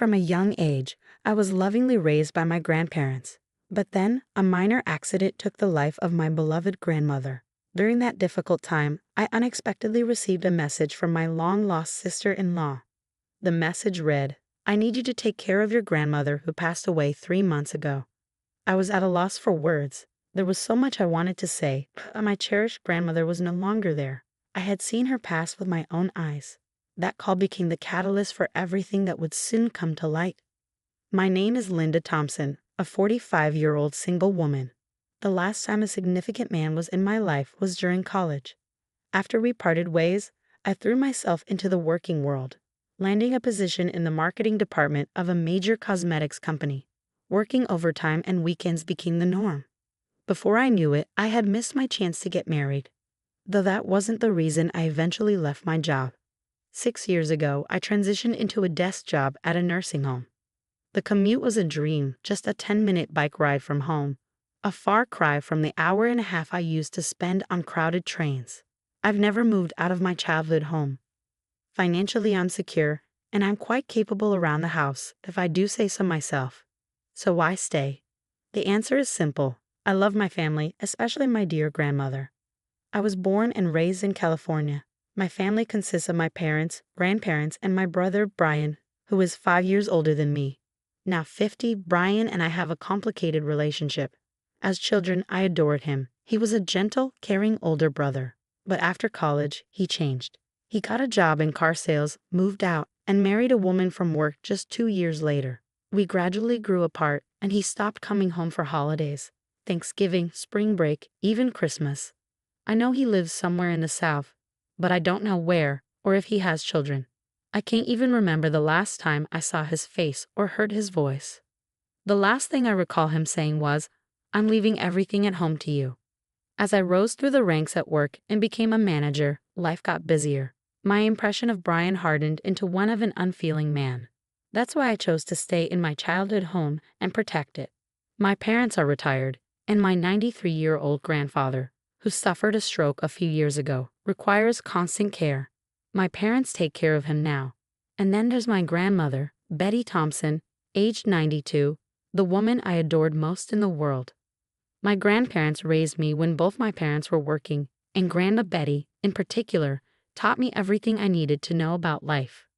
From a young age, I was lovingly raised by my grandparents. But then, a minor accident took the life of my beloved grandmother. During that difficult time, I unexpectedly received a message from my long-lost sister-in-law. The message read, "I need you to take care of your grandmother who passed away 3 months ago." I was at a loss for words. There was so much I wanted to say, but my cherished grandmother was no longer there. I had seen her pass with my own eyes. That call became the catalyst for everything that would soon come to light. My name is Linda Thompson, a 45-year-old single woman. The last time a significant man was in my life was during college. After we parted ways, I threw myself into the working world, landing a position in the marketing department of a major cosmetics company. Working overtime and weekends became the norm. Before I knew it, I had missed my chance to get married. Though that wasn't the reason I eventually left my job. 6 years ago, I transitioned into a desk job at a nursing home. The commute was a dream, just a 10-minute bike ride from home, a far cry from the hour and a half I used to spend on crowded trains. I've never moved out of my childhood home. Financially, I'm secure, and I'm quite capable around the house, if I do say so myself. So why stay? The answer is simple. I love my family, especially my dear grandmother. I was born and raised in California. My family consists of my parents, grandparents, and my brother, Brian, who is 5 years older than me. Now 50, Brian and I have a complicated relationship. As children, I adored him. He was a gentle, caring older brother. But after college, he changed. He got a job in car sales, moved out, and married a woman from work just 2 years later. We gradually grew apart, and he stopped coming home for holidays. Thanksgiving, spring break, even Christmas. I know he lives somewhere in the South, but I don't know where or if he has children. I can't even remember the last time I saw his face or heard his voice. The last thing I recall him saying was, "I'm leaving everything at home to you." As I rose through the ranks at work and became a manager, life got busier. My impression of Brian hardened into one of an unfeeling man. That's why I chose to stay in my childhood home and protect it. My parents are retired, and my 93-year-old grandfather, who suffered a stroke a few years ago, requires constant care. My parents take care of him now. And then there's my grandmother, Betty Thompson, aged 92, the woman I adored most in the world. My grandparents raised me when both my parents were working, and Grandma Betty, in particular, taught me everything I needed to know about life.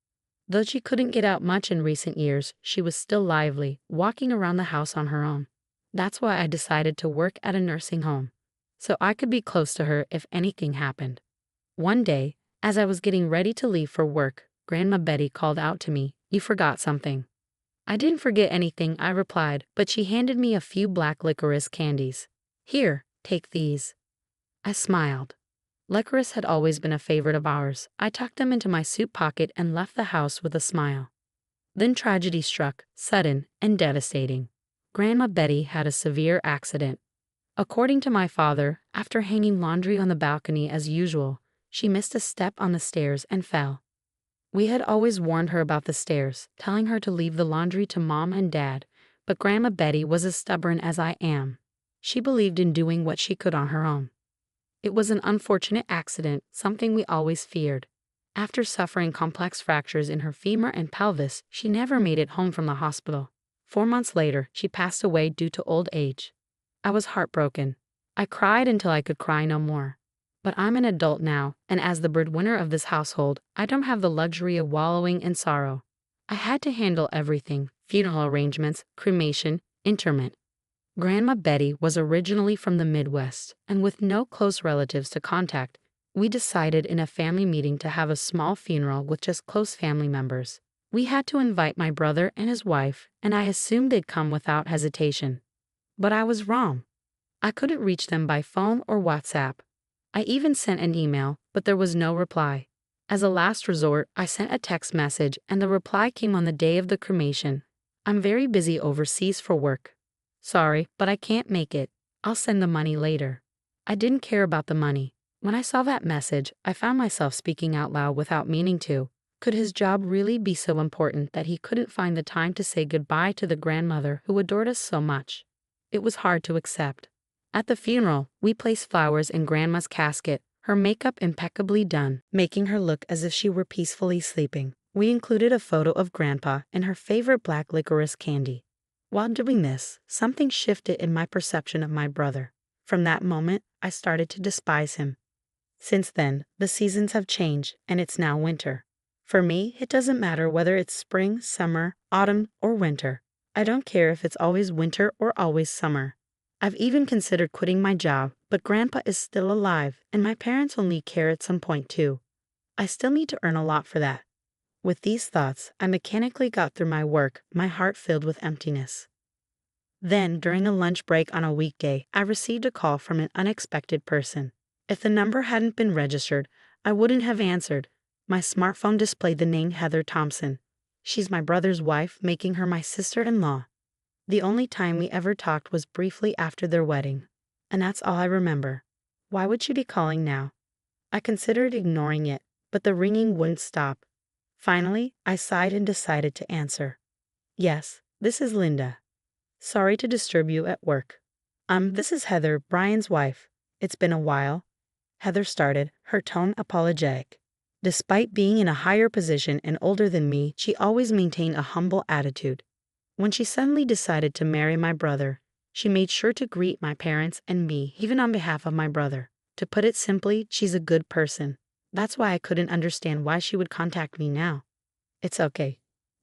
Though she couldn't get out much in recent years, she was still lively, walking around the house on her own. That's why I decided to work at a nursing home, so I could be close to her if anything happened. One day, as I was getting ready to leave for work, Grandma Betty called out to me, "You forgot something." I didn't forget anything, I replied, but she handed me a few black licorice candies. "Here, take these." I smiled. Licorice had always been a favorite of ours. I tucked them into my suit pocket and left the house with a smile. Then tragedy struck, sudden and devastating. Grandma Betty had a severe accident. According to my father, after hanging laundry on the balcony as usual, she missed a step on the stairs and fell. We had always warned her about the stairs, telling her to leave the laundry to Mom and Dad, but Grandma Betty was as stubborn as I am. She believed in doing what she could on her own. It was an unfortunate accident, something we always feared. After suffering complex fractures in her femur and pelvis, she never made it home from the hospital. 4 months later, she passed away due to old age. I was heartbroken. I cried until I could cry no more. But I'm an adult now, and as the breadwinner of this household, I don't have the luxury of wallowing in sorrow. I had to handle everything: funeral arrangements, cremation, interment. Grandma Betty was originally from the Midwest, and with no close relatives to contact, we decided in a family meeting to have a small funeral with just close family members. We had to invite my brother and his wife, and I assumed they'd come without hesitation. But I was wrong. I couldn't reach them by phone or WhatsApp. I even sent an email, but there was no reply. As a last resort, I sent a text message, and the reply came on the day of the cremation. "I'm very busy overseas for work. Sorry, but I can't make it. I'll send the money later." I didn't care about the money. When I saw that message, I found myself speaking out loud without meaning to. Could his job really be so important that he couldn't find the time to say goodbye to the grandmother who adored us so much? It was hard to accept. At the funeral, we placed flowers in Grandma's casket, her makeup impeccably done, making her look as if she were peacefully sleeping. We included a photo of Grandpa and her favorite black licorice candy. While doing this, something shifted in my perception of my brother. From that moment, I started to despise him. Since then, the seasons have changed, and it's now winter. For me, it doesn't matter whether it's spring, summer, autumn, or winter. I don't care if it's always winter or always summer. I've even considered quitting my job, but Grandpa is still alive, and my parents will need care at some point too. I still need to earn a lot for that. With these thoughts, I mechanically got through my work, my heart filled with emptiness. Then, during a lunch break on a weekday, I received a call from an unexpected person. If the number hadn't been registered, I wouldn't have answered. My smartphone displayed the name Heather Thompson. She's my brother's wife, making her my sister-in-law. The only time we ever talked was briefly after their wedding. And that's all I remember. Why would she be calling now? I considered ignoring it, but the ringing wouldn't stop. Finally, I sighed and decided to answer. Yes, this is Linda. Sorry to disturb you at work. This is Heather, Brian's wife. It's been a while. Heather started, her tone apologetic. Despite being in a higher position and older than me, she always maintained a humble attitude. When she suddenly decided to marry my brother, she made sure to greet my parents and me, even on behalf of my brother. To put it simply, she's a good person. That's why I couldn't understand why she would contact me now. It's okay.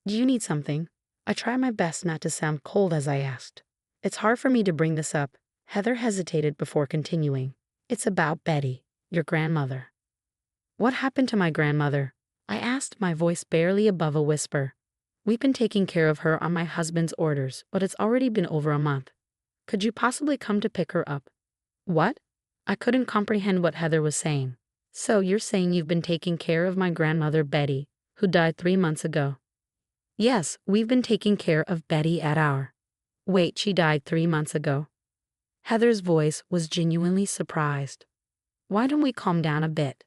Do you need something? I tried my best not to sound cold as I asked. It's hard for me to bring this up. Heather hesitated before continuing. It's about Betty, your grandmother. What happened to my grandmother? I asked, my voice barely above a whisper. We've been taking care of her on my husband's orders, but it's already been over a month. Could you possibly come to pick her up? What? I couldn't comprehend what Heather was saying. So you're saying you've been taking care of my grandmother Betty, who died 3 months ago? Yes, we've been taking care of Betty at our. Wait, she died 3 months ago. Heather's voice was genuinely surprised. Why don't we calm down a bit?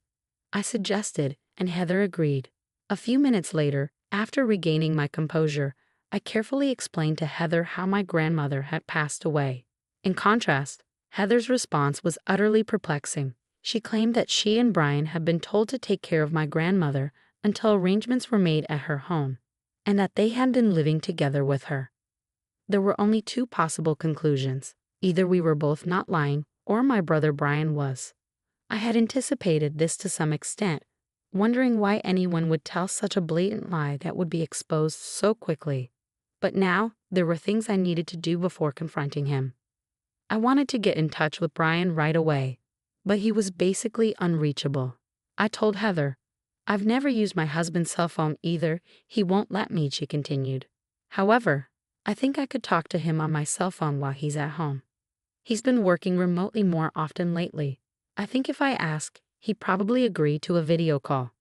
I suggested, and Heather agreed. A few minutes later, after regaining my composure, I carefully explained to Heather how my grandmother had passed away. In contrast, Heather's response was utterly perplexing. She claimed that she and Brian had been told to take care of my grandmother until arrangements were made at her home, and that they had been living together with her. There were only two possible conclusions. Either we were both not lying, or my brother Brian was. I had anticipated this to some extent, wondering why anyone would tell such a blatant lie that would be exposed so quickly. But now, there were things I needed to do before confronting him. I wanted to get in touch with Brian right away, but he was basically unreachable. I told Heather, I've never used my husband's cell phone either. He won't let me, she continued. However, I think I could talk to him on my cell phone while he's at home. He's been working remotely more often lately. I think if I ask, he'd probably agree to a video call.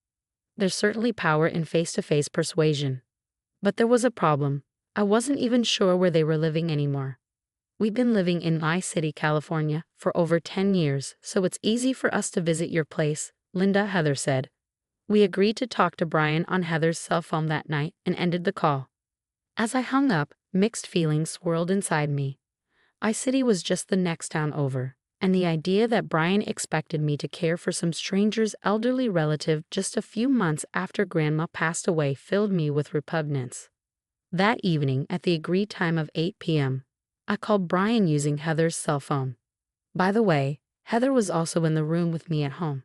There's certainly power in face-to-face persuasion. But there was a problem. I wasn't even sure where they were living anymore. We've been living in Nye City, California, for over 10 years, so it's easy for us to visit your place, Linda, Heather said. We agreed to talk to Brian on Heather's cell phone that night and ended the call. As I hung up, mixed feelings swirled inside me. I-City was just the next town over, and the idea that Brian expected me to care for some stranger's elderly relative just a few months after Grandma passed away filled me with repugnance. That evening, at the agreed time of 8 p.m., I called Brian using Heather's cell phone. By the way, Heather was also in the room with me at home.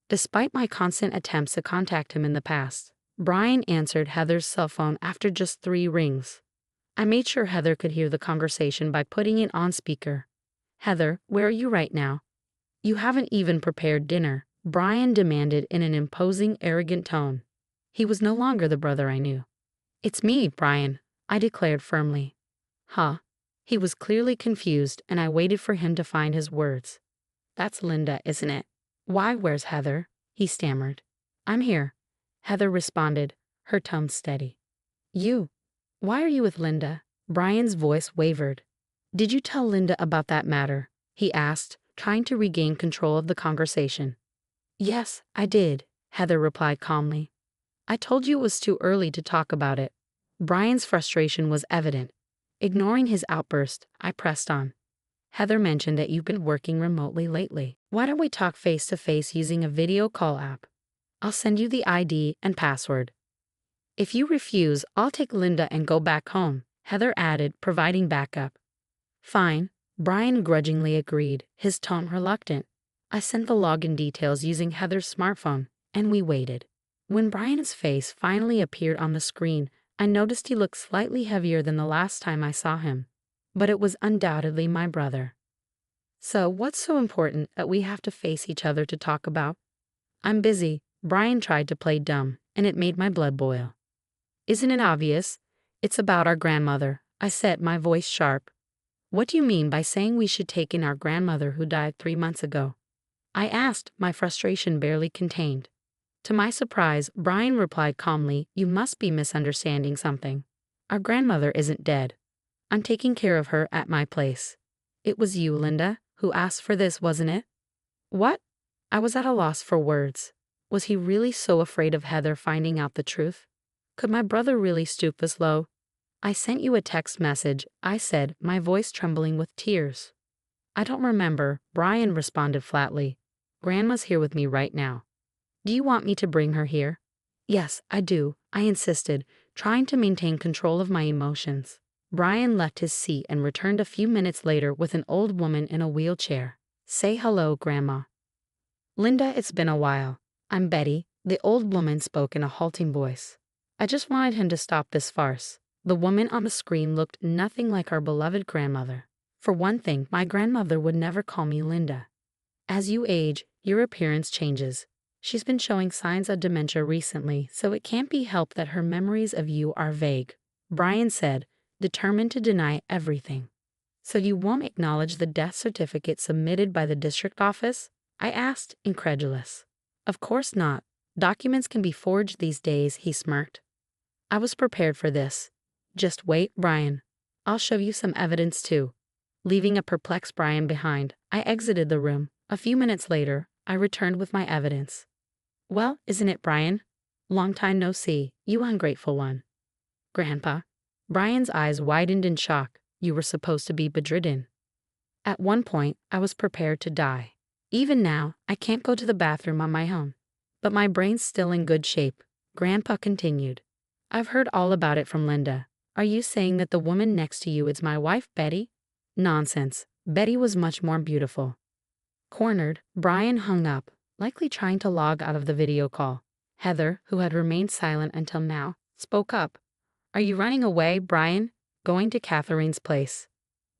Despite my constant attempts to contact him in the past, Brian answered Heather's cell phone after just 3 rings. I made sure Heather could hear the conversation by putting it on speaker. Heather, where are you right now? You haven't even prepared dinner, Brian demanded in an imposing, arrogant tone. He was no longer the brother I knew. It's me, Brian, I declared firmly. Huh? He was clearly confused, and I waited for him to find his words. That's Linda, isn't it? Why, where's Heather? He stammered. I'm here, Heather responded, her tone steady. You? Why are you with Linda? Brian's voice wavered. Did you tell Linda about that matter? He asked, trying to regain control of the conversation. Yes, I did, Heather replied calmly. I told you it was too early to talk about it. Brian's frustration was evident. Ignoring his outburst, I pressed on. Heather mentioned that you've been working remotely lately. Why don't we talk face-to-face using a video call app? I'll send you the ID and password. If you refuse, I'll take Linda and go back home, Heather added, providing backup. Fine, Brian grudgingly agreed, his tone reluctant. I sent the login details using Heather's smartphone, and we waited. When Brian's face finally appeared on the screen, I noticed he looked slightly heavier than the last time I saw him. But it was undoubtedly my brother. So, what's so important that we have to face each other to talk about? I'm busy, Brian tried to play dumb, and it made my blood boil. Isn't it obvious? It's about our grandmother, I said, my voice sharp. What do you mean by saying we should take in our grandmother who died 3 months ago? I asked, my frustration barely contained. To my surprise, Brian replied calmly, you must be misunderstanding something. Our grandmother isn't dead. I'm taking care of her at my place. It was you, Linda, who asked for this, wasn't it? What? I was at a loss for words. Was he really so afraid of Heather finding out the truth? Could my brother really stoop this low? I sent you a text message, I said, my voice trembling with tears. I don't remember, Brian responded flatly. Grandma's here with me right now. Do you want me to bring her here? Yes, I do, I insisted, trying to maintain control of my emotions. Brian left his seat and returned a few minutes later with an old woman in a wheelchair. Say hello, Grandma. Linda, it's been a while. I'm Betty, the old woman spoke in a halting voice. I just wanted him to stop this farce. The woman on the screen looked nothing like our beloved grandmother. For one thing, my grandmother would never call me Linda. As you age, your appearance changes. She's been showing signs of dementia recently, so it can't be helped that her memories of you are vague, Brian said, determined to deny everything. So you won't acknowledge the death certificate submitted by the district office? I asked, incredulous. Of course not. Documents can be forged these days, he smirked. I was prepared for this. Just wait, Brian. I'll show you some evidence too. Leaving a perplexed Brian behind, I exited the room. A few minutes later, I returned with my evidence. Well, isn't it, Brian? Long time no see, you ungrateful one. Grandpa. Brian's eyes widened in shock. You were supposed to be bedridden. At one point, I was prepared to die. Even now, I can't go to the bathroom on my own. But my brain's still in good shape, Grandpa continued. I've heard all about it from Linda. Are you saying that the woman next to you is my wife, Betty? Nonsense. Betty was much more beautiful. Cornered, Brian hung up, likely trying to log out of the video call. Heather, who had remained silent until now, spoke up. Are you running away, Brian? Going to Catherine's place.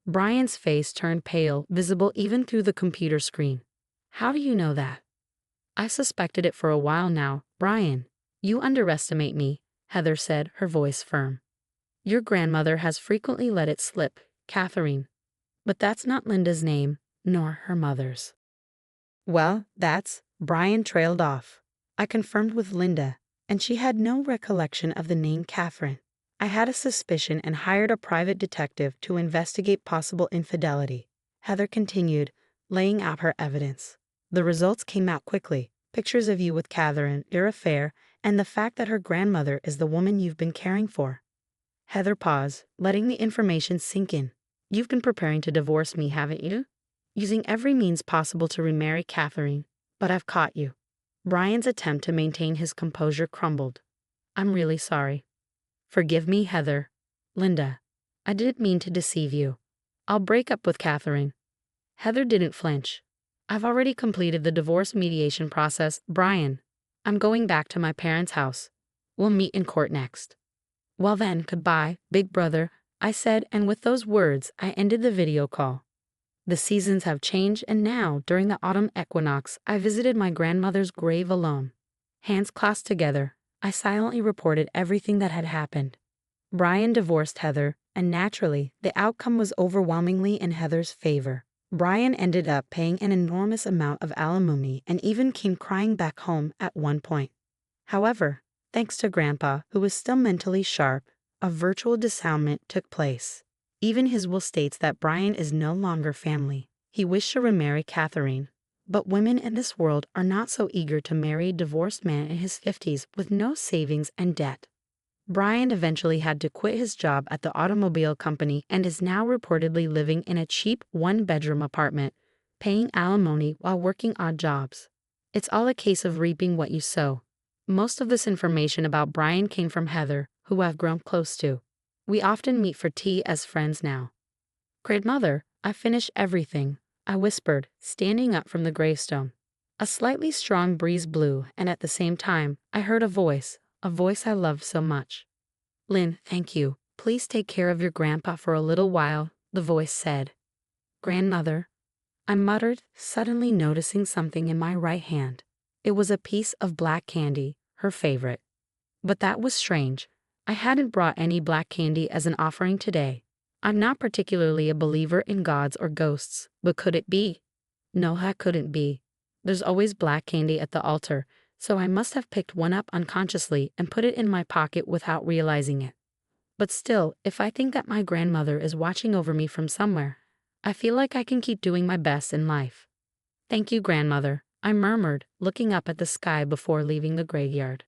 Brian's face turned pale, visible even through the computer screen. How do you know that? I suspected it for a while now, Brian. You underestimate me, Heather said, her voice firm. Your grandmother has frequently let it slip, Catherine. But that's not Linda's name, nor her mother's. Well, Brian trailed off. I confirmed with Linda, and she had no recollection of the name Catherine. I had a suspicion and hired a private detective to investigate possible infidelity. Heather continued, laying out her evidence. The results came out quickly. Pictures of you with Catherine, your affair, and the fact that her grandmother is the woman you've been caring for. Heather paused, letting the information sink in. You've been preparing to divorce me, haven't you? Using every means possible to remarry Catherine, but I've caught you. Brian's attempt to maintain his composure crumbled. I'm really sorry. Forgive me, Heather. Linda, I didn't mean to deceive you. I'll break up with Catherine. Heather didn't flinch. I've already completed the divorce mediation process, Brian. I'm going back to my parents' house. We'll meet in court next. Well then, goodbye, big brother, I said, and with those words, I ended the video call. The seasons have changed, and now, during the autumn equinox, I visited my grandmother's grave alone. Hands clasped together, I silently reported everything that had happened. Brian divorced Heather, and naturally, the outcome was overwhelmingly in Heather's favor. Brian ended up paying an enormous amount of alimony and even came crying back home at one point. However, thanks to Grandpa, who was still mentally sharp, a virtual dissoundment took place. Even his will states that Brian is no longer family. He wished to remarry Catherine. But women in this world are not so eager to marry a divorced man in his 50s with no savings and debt. Brian eventually had to quit his job at the automobile company and is now reportedly living in a cheap one-bedroom apartment, paying alimony while working odd jobs. It's all a case of reaping what you sow. Most of this information about Brian came from Heather, who I've grown close to. We often meet for tea as friends now. Grandmother, I finished everything, I whispered, standing up from the gravestone. A slightly strong breeze blew, and at the same time, I heard a voice I loved so much. Lynn, thank you. Please take care of your grandpa for a little while, the voice said. Grandmother, I muttered, suddenly noticing something in my right hand. It was a piece of black candy, her favorite. But that was strange. I hadn't brought any black candy as an offering today. I'm not particularly a believer in gods or ghosts, but could it be? No, that couldn't be. There's always black candy at the altar, so I must have picked one up unconsciously and put it in my pocket without realizing it. But still, if I think that my grandmother is watching over me from somewhere, I feel like I can keep doing my best in life. Thank you, grandmother, I murmured, looking up at the sky before leaving the graveyard.